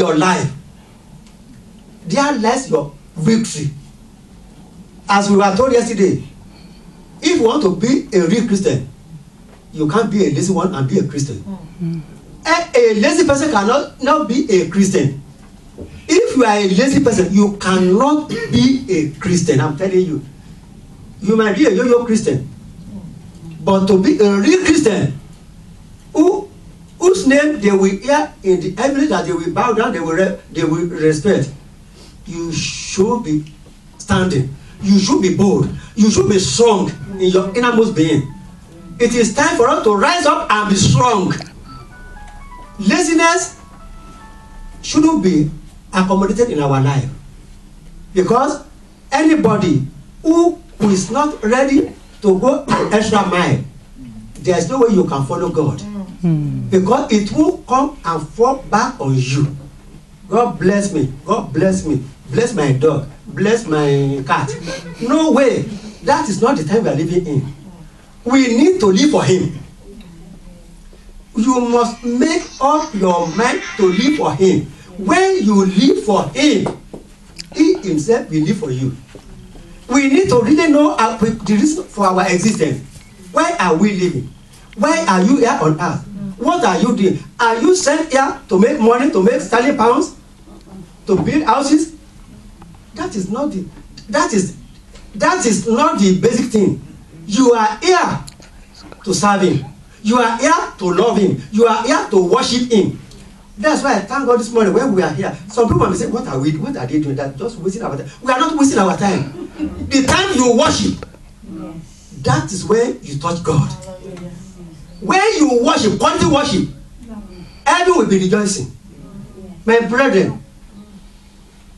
your life, there lies your victory. As we were told yesterday, if you want to be a real Christian, you can't be a lazy one and be a Christian. A lazy person cannot not be a Christian. If you are a lazy person, you cannot be a Christian. I'm telling you. You might be a yo-yo Christian, but to be a real Christian, whose name they will hear in the heavenly, that they will bow down, they will respect, you should be standing. You should be bold. You should be strong in your innermost being. It is time for us to rise up and be strong. Laziness shouldn't be accommodated in our life, because anybody who is not ready to go an extra mile, there is no way you can follow God, because it will come and fall back on you. God bless me. God bless me. Bless my dog. Bless my cat. No way. That is not the time we are living in. We need to live for Him. You must make up your mind to live for Him. When you live for Him, He Himself will live for you. We need to really know the reason for our existence. Why are we living? Why are you here on earth? What are you doing? Are you sent here to make money, to make sterling pounds, to build houses? That is not the basic thing. You are here to serve Him. You are here to love Him. You are here to worship Him. That's why I thank God this morning when we are here. Some people may say, what are they doing? That just wasting our time. We are not wasting our time. The time you worship, that is when you touch God. When you worship, quality worship, everyone will be rejoicing. My brethren,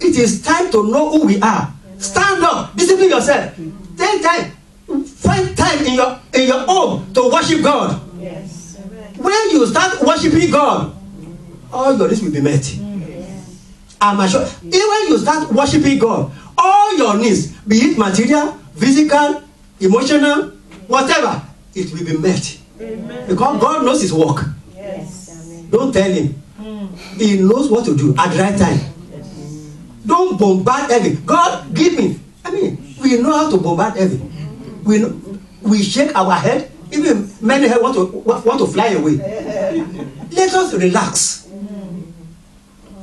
it is time to know who we are. Stand up, discipline yourself. Take time, find time in your home to worship God. Yes. When you start worshiping God, all your needs will be met. I'm sure. Even when you start worshiping God, all your needs, be it material, physical, emotional, whatever, it will be met. Amen. Because God knows His work. Yes. Don't tell Him. He knows what to do at the right time. Don't bombard heaven. God, give me. I mean, we know how to bombard heaven. We shake our head. Even many head want to fly away. Let us relax.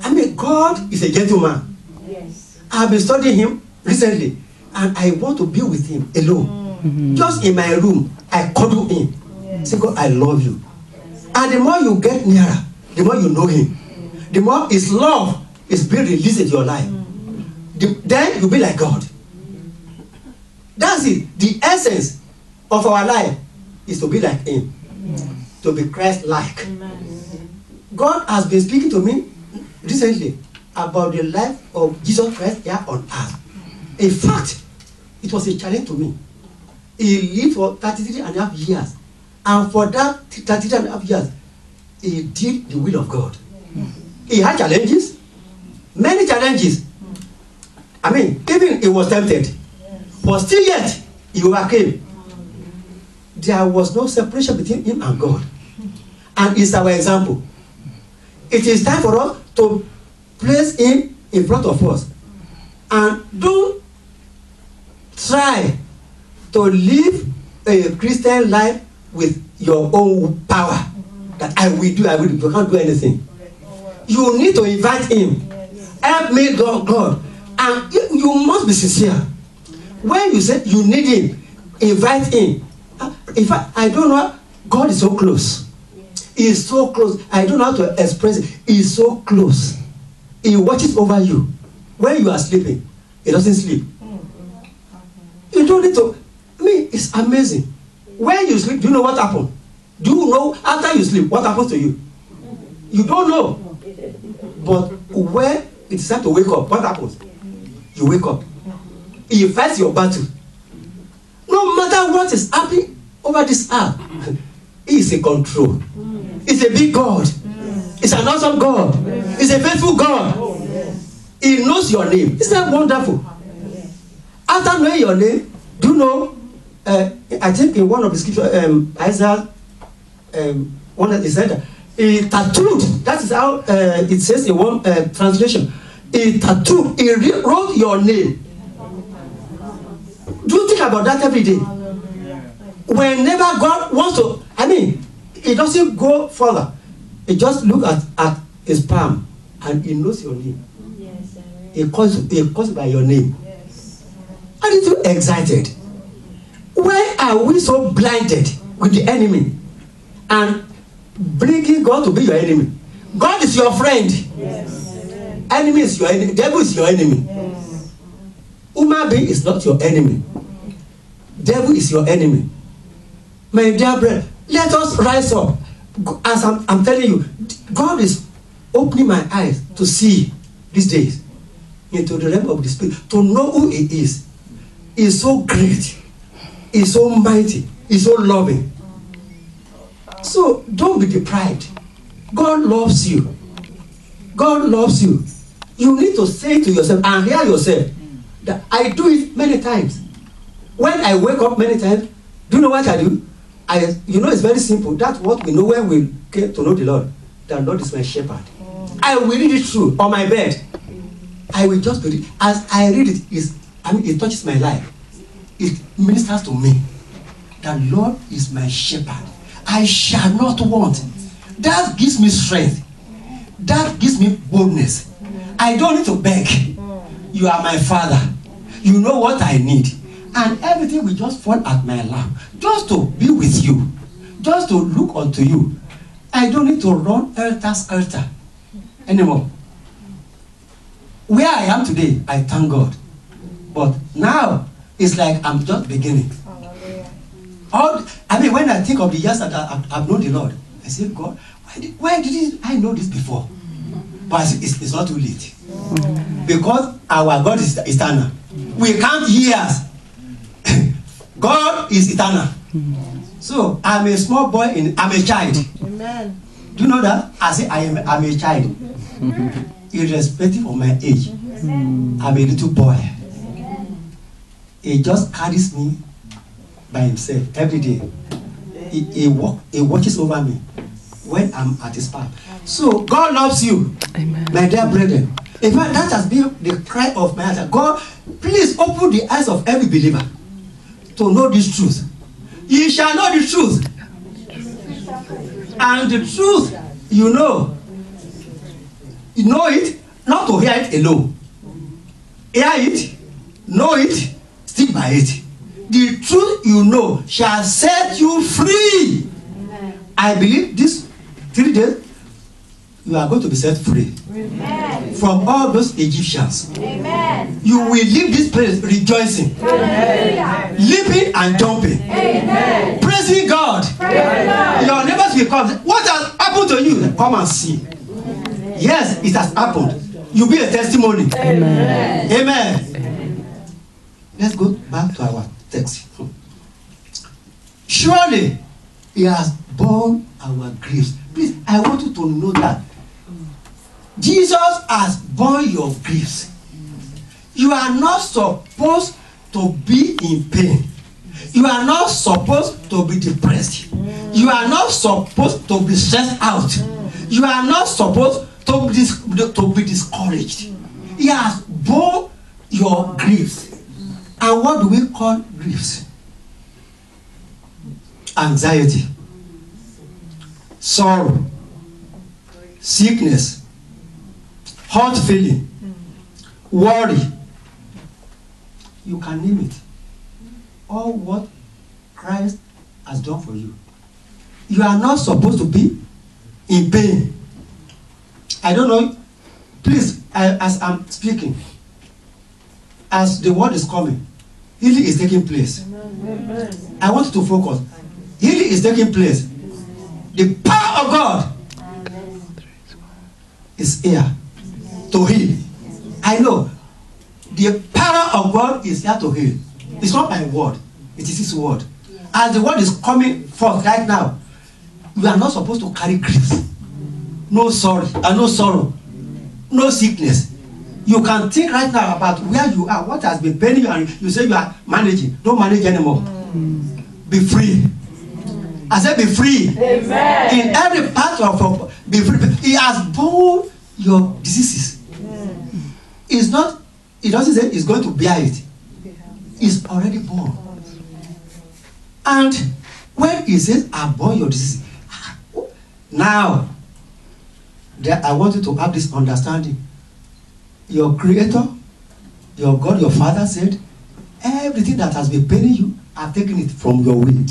I mean, God is a gentleman. Yes. I have been studying Him recently, and I want to be with Him alone. Just in my room, I cuddle Him. Say, God, I love you. And the more you get nearer, the more you know Him. The more His love is being released in your life. Then you'll be like God. That's it. The essence of our life is to be like Him. To be Christ-like. God has been speaking to me recently about the life of Jesus Christ here on earth. In fact, it was a challenge to me. He lived for 33.5 years. And for that 33.5 years, He did the will of God. He had challenges. Many challenges. I mean, even He was tempted. But still yet, He overcame. There was no separation between Him and God. And it's our example. It is time for us to place Him in front of us. And don't try to live a Christian life with your own power. That I will do. You can't do anything. You need to invite Him. Help me, God. And you must be sincere. When you say you need Him, invite Him. In fact, I don't know. God is so close. He is so close. I don't know how to express it. He is so close. He watches over you. When you are sleeping, He doesn't sleep. You don't need to. I mean, it's amazing. When you sleep, do you know what happened? Do you know after you sleep what happens to you? You don't know. But when it's time to wake up, what happens? You wake up. He fights your battle. No matter what is happening over this earth, He is in control. He's a big God. He's an awesome God. He's a faithful God. He knows your name. Isn't that wonderful? After knowing your name, do you know? I think in one of the scriptures, Isaiah, one of the said, He tattooed. That is how it says in one translation. He tattooed. He wrote your name. Do you think about that every day? Whenever God wants to, He doesn't go further. He just look at his palm and He knows your name. Yes, He calls by your name. yes. Aren't you excited? Why are we so blinded with the enemy and bringing God to be your enemy? God is your friend. Yes. Enemy is your enemy. Devil is your enemy. Yes. Human being is not your enemy. Devil is your enemy. My dear brother, let us rise up. As I'm telling you, God is opening my eyes to see these days into the realm of the spirit, to know who He is. He is so great. He is so mighty. He is so loving. So don't be deprived. God loves you. God loves you. You need to say to yourself and hear yourself that I do it many times. When I wake up many times, do you know what I do? It's very simple. That's what we know when we get to know the Lord. The Lord is my shepherd. I will read it through on my bed. I will just read it. As I read it, it touches my life. It ministers to me. The Lord is my shepherd. I shall not want. That gives me strength. That gives me boldness. I don't need to beg. You are my Father. You know what I need. And everything will just fall at my lap. Just to be with you. Just to look unto you. I don't need to run helter-skelter anymore. Where I am today, I thank God. But now, it's like I'm just beginning. When I think of the years that I've known the Lord, I say, God, why didn't I know this before? But it's not too late. Because our God is eternal. We count years. God is eternal. So I'm a small boy, I'm a child. Amen. Do you know that? I say I'm a child. Irrespective of my age. I'm a little boy. He just carries me by himself every day. He watches over me when I'm at his path. So God loves you. Amen. My dear brethren. In fact, that has been the cry of my heart. God, please open the eyes of every believer to know this truth. Ye shall know the truth. And the truth, you know it, not to hear it alone. Hear it, know it, stick by it. The truth you know shall set you free. Amen. I believe this 3 days, you are going to be set free. Amen. From all those Egyptians. Amen. You will leave this place rejoicing. Amen. Leaping and jumping. Amen. Praising God. Amen. Your neighbors will come. What has happened to you? Come and see. Amen. Yes, it has happened. You'll be a testimony. Amen. Amen. Let's go back to our text. Surely He has borne our griefs. Please, I want you to know that Jesus has borne your griefs. You are not supposed to be in pain. You are not supposed to be depressed. You are not supposed to be stressed out. You are not supposed to be discouraged. He has borne your griefs. And what do we call griefs? Anxiety, sorrow, sickness, hurt feeling, worry. You can name it. All what Christ has done for you. You are not supposed to be in pain. I don't know. Please, as I'm speaking, as the word is coming, healing is taking place. Amen. I want you to focus. Healing is taking place. The power of God is here to heal. I know the power of God is here to heal. It's not my word, it is His word. As the word is coming forth right now, we are not supposed to carry grief. No sorrow, no sickness. You can think right now about where you are, what has been paining you, and you say you are managing. Don't manage anymore. Be free. I said, be free. Amen. In every part of be free. He has borne your diseases. It's not, it doesn't say he's going to bear it. It's already born. And when he says, I borne your disease, now, I want you to have this understanding. Your Creator, your God, your Father said, everything that has been paining you, I've taken it from your will.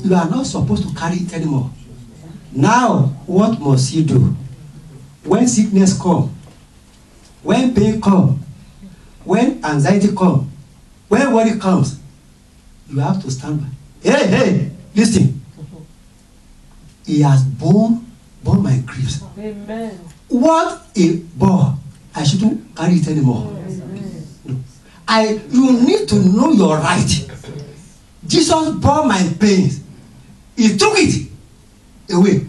You are not supposed to carry it anymore. Now, what must you do? When sickness comes, when pain comes, when anxiety comes, when worry comes, you have to stand by. Hey, listen. He has borne my griefs. Amen. What he bore, I shouldn't carry it anymore. No. You need to know your right. Jesus bore my pains. He took it away.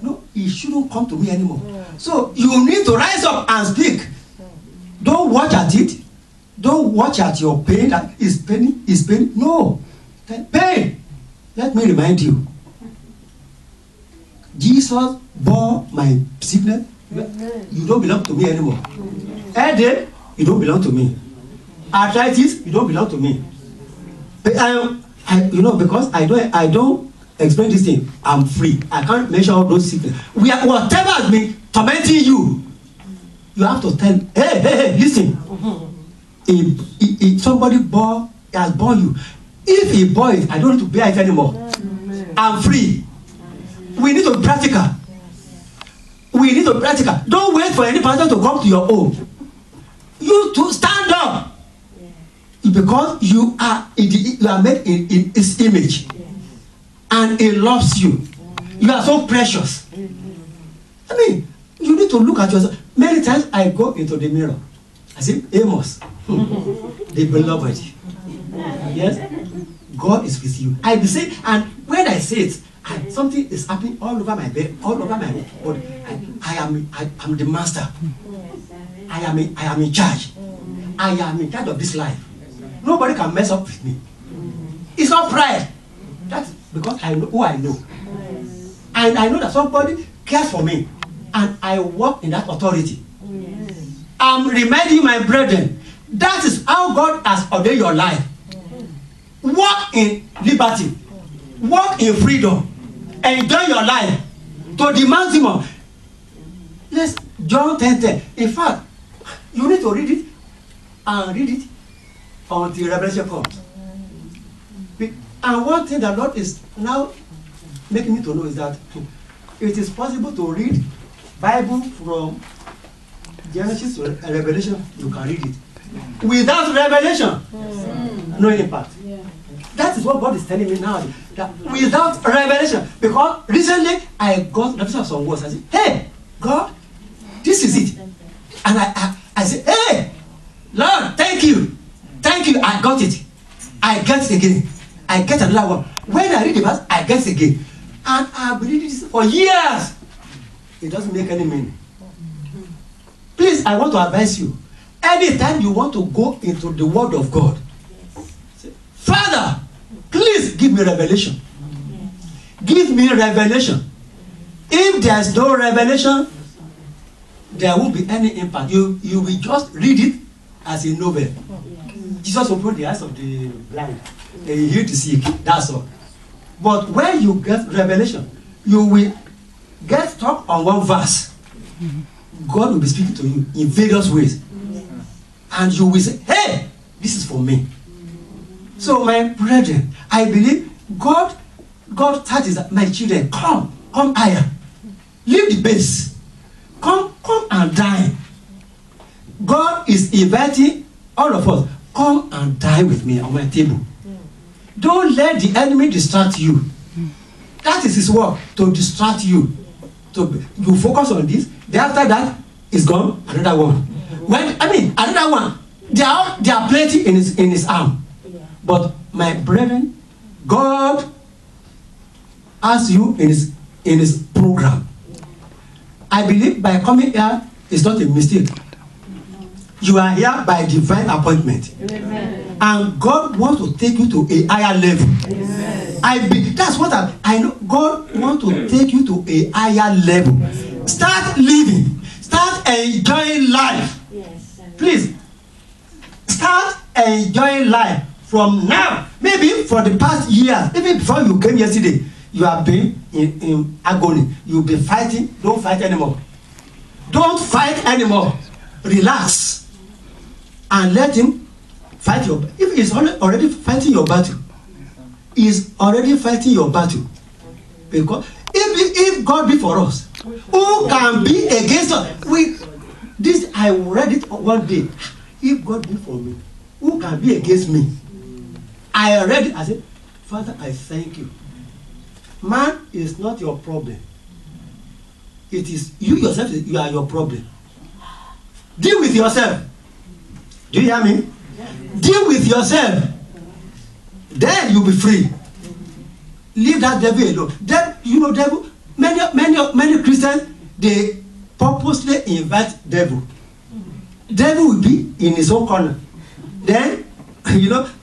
No, he shouldn't come to me anymore. So you need to rise up and speak. Don't watch at it. Don't watch at your pain that is pain. No. Pain. Let me remind you. Jesus bore my sickness. You don't belong to me anymore. Headache, you don't belong to me. Arthritis, you don't belong to me. Because I don't explain this thing, I'm free. I can't measure all those sickness. Whatever has been tormenting you, you have to tell, hey, listen. If somebody has born you, if he bore it, I don't need to bear it anymore. I'm free. We need to be practical. We need to be practical. Don't wait for any person to come to your home. You to stand up. Because you are made in his image. And he loves you. You are so precious. I mean, you need to look at yourself. Many times I go into the mirror. I say, Amos, the beloved. Yes? God is with you. I be saying, and when I say it, something is happening all over my bed, all over my body. I am the master. I am in charge. I am in charge of this life. Nobody can mess up with me. It's not pride. That's because I know who I know. And I know that somebody cares for me. And I walk in that authority. I'm reminding you, my brethren, that is how God has ordained your life. Walk in liberty. Walk in freedom. Enjoy your life to the maximum. Yes, John 10:10. In fact, you need to read it and read it until Revelation comes. And one thing the Lord is now making me to know is that it is possible to read Bible from Genesis to Revelation. You can read it without revelation. No impact. That is what God is telling me now. That without revelation, because recently I got revelation of some words. I said, "Hey, God, this is it," and I said, "Hey, Lord, thank you, I got it. I get it again. I get another one. When I read the verse, I get it again, and I've been reading this for years. It doesn't make any meaning. Please, I want to advise you. Anytime you want to go into the Word of God, say, Father, please give me revelation. Give me revelation. If there's no revelation, there won't be any impact. You will just read it as a novel. Jesus opened the eyes of the blind. He healed the sick. That's all. But when you get revelation, you will get stuck on one verse. God will be speaking to you in various ways. And you will say, hey, this is for me. So my brethren, I believe God touches my children. Come higher. Leave the base. Come and dine. God is inviting all of us. Come and dine with me on my table. Don't let the enemy distract you. That is his work, to distract you. You focus on this. Then after that, it's gone. Another one. Another one. They are plenty in his arm. But my brethren, God has you in his program. I believe by coming here is not a mistake. You are here by divine appointment. Amen. And God wants to take you to a higher level. Amen. That's what I know. God wants to take you to a higher level. Start living. Start enjoying life. Yes. Amen. Please. Start enjoying life from now. Maybe for the past year, even before you came yesterday, you have been in agony. You've been fighting. Don't fight anymore. Don't fight anymore. Relax. And let him fight your battle. If he's already fighting your battle, he's already fighting your battle. Because if God be for us, who can be against us? I read it one day. If God be for me, who can be against me? I read it. I said, Father, I thank you. Man is not your problem. It is you yourself. You are your problem. Deal with yourself. Do you hear me? Deal with yourself. Then you'll be free. Leave that devil alone. Then devil. Many Christians, they purposely invite devil. Devil will be in his own corner. Then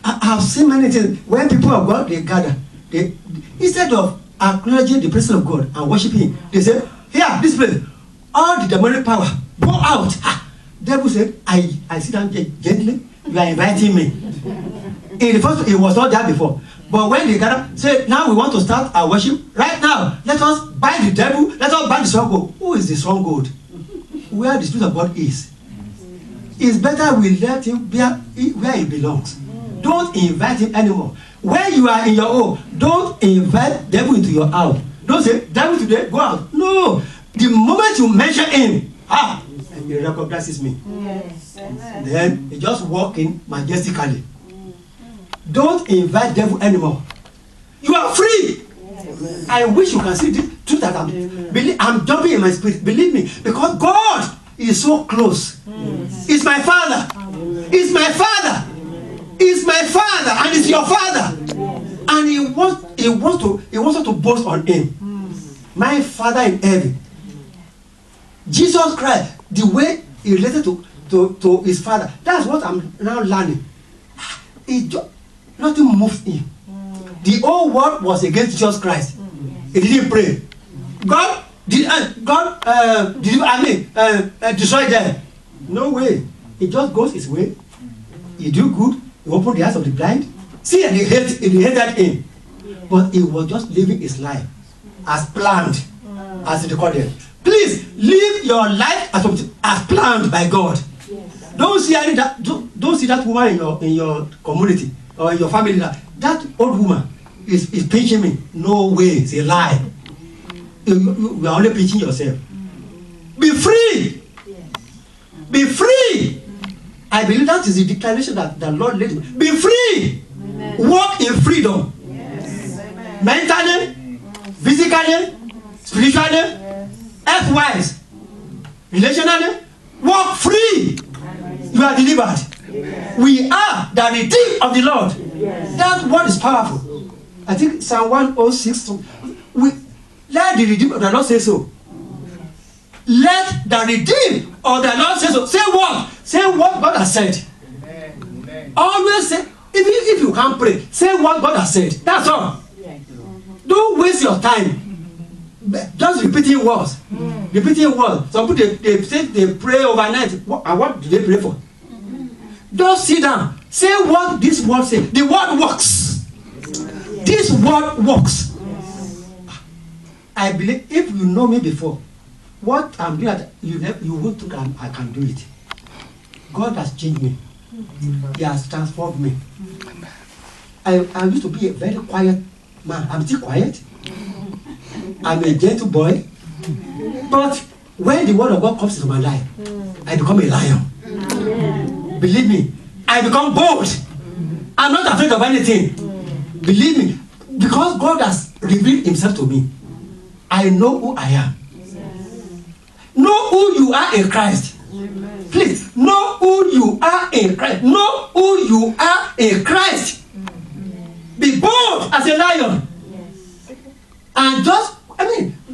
I've seen many things when people of God they gather. They instead of acknowledging the presence of God and worshiping Him, they say, "Here, this place, all the demonic power, go out." Devil said, "I sit down gently. You are inviting me." In the first, it was not there before. But when they gather, say, "Now we want to start our worship. Right now, let us bind the devil. Let us bind the stronghold." Who is the stronghold? Where the Spirit of God is. It's better we let him be where he belongs. Don't invite him anymore. When you are in your home, don't invite devil into your house. Don't say, "Devil today, go out." No. The moment you mention him, and he recognizes me. Yes. Amen. Then he just walk in majestically. Don't invite devil anymore. You are free. Yes. I wish you can see the truth that I'm jumping in my spirit. Believe me, because God is so close. It's my Father. It's my Father. It's my Father, and it's your Father. And He wants us to boast on Him. My Father in heaven. Jesus Christ, the way He related to His Father. That's what I'm now learning. Nothing moves Him. The whole world was against Jesus Christ. He didn't pray. God destroy them. No way. He just goes his way. He do good. He opened the eyes of the blind. See, and he hated him. But he was just living his life as planned, as recorded. Please live your life as planned by God. Don't see that woman in your community or in your family. That old woman is pinching me. No way. It's a lie. You are only pinching yourself. Be free. Be free. I believe that is the declaration that the Lord led me. Be free. Amen. Walk in freedom. Yes. Mentally, physically, spiritually, health-wise, relationally. Walk free. Amen. You are delivered. Yes. We are the redeemed of the Lord. Yes. That word is powerful. I think Psalm 106. Let the redeemed of the Lord say so. Let the redeemed of the Lord say so. Say what? Say what God has said. Amen. Always say, if you can't pray, say what God has said. That's all. Yes. Don't waste your time just repeating words. Repeating words. Some people they say they pray overnight. And what do they pray for? Just sit down. Say what this word says. The word works. Yes. This word works. Yes. I believe if you know me before, what I'm doing, you won't think I can do it. God has changed me. He has transformed me. I used to be a very quiet man. I'm still quiet. I'm a gentle boy. But when the word of God comes into my life, I become a lion. Believe me, I become bold. I'm not afraid of anything. Believe me, because God has revealed Himself to me. I know who I am. Know who you are in Christ. Amen. Please, know who you are in Christ. Know who you are in Christ. Be bold as a lion. Yes. And just,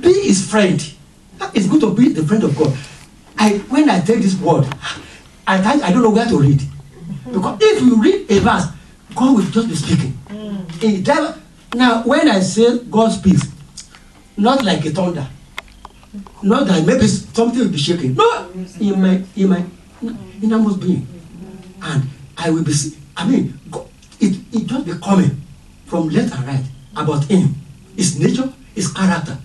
be His friend. It's good to be the friend of God. When I take this word, I don't know where to read. Because if you read a verse, God will just be speaking. Now, when I say God speaks, not like a thunder, not that maybe something will be shaking. No, in my innermost being, and I will be. I mean, it just be coming from left and right about him, his nature, his character.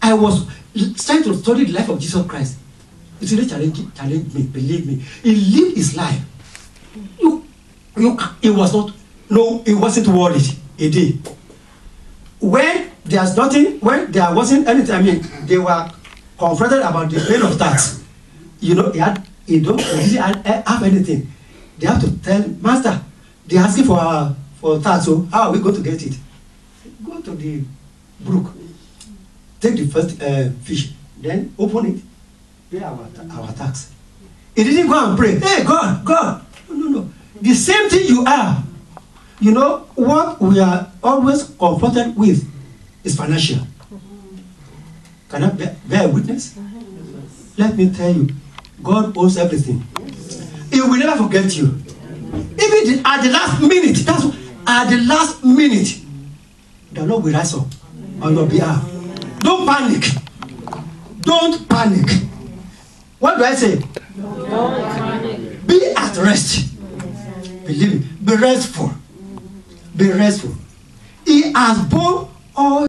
I was trying to study the life of Jesus Christ. It really challenged me. Believe me, he lived his life. He was not. No, he wasn't worried. He did. When there's nothing, when there wasn't anything, I mean, they were confronted about the pain of tax. You know, he didn't have anything. They have to tell master. They're asking for tax. So how are we going to get it? Go to the brook, take the first fish, then open it, pay our tax. He didn't go and pray. Hey, God. No. The same thing you are. You know, what we are always confronted with is financial. Can I bear witness? Let me tell you, God owns everything. He will never forget you. Even at the last minute, at the last minute, the Lord will rise up on your behalf. Don't panic. Don't panic. What do I say? Don't panic. Be at rest. Believe me. Be restful. Be restful. He has borne all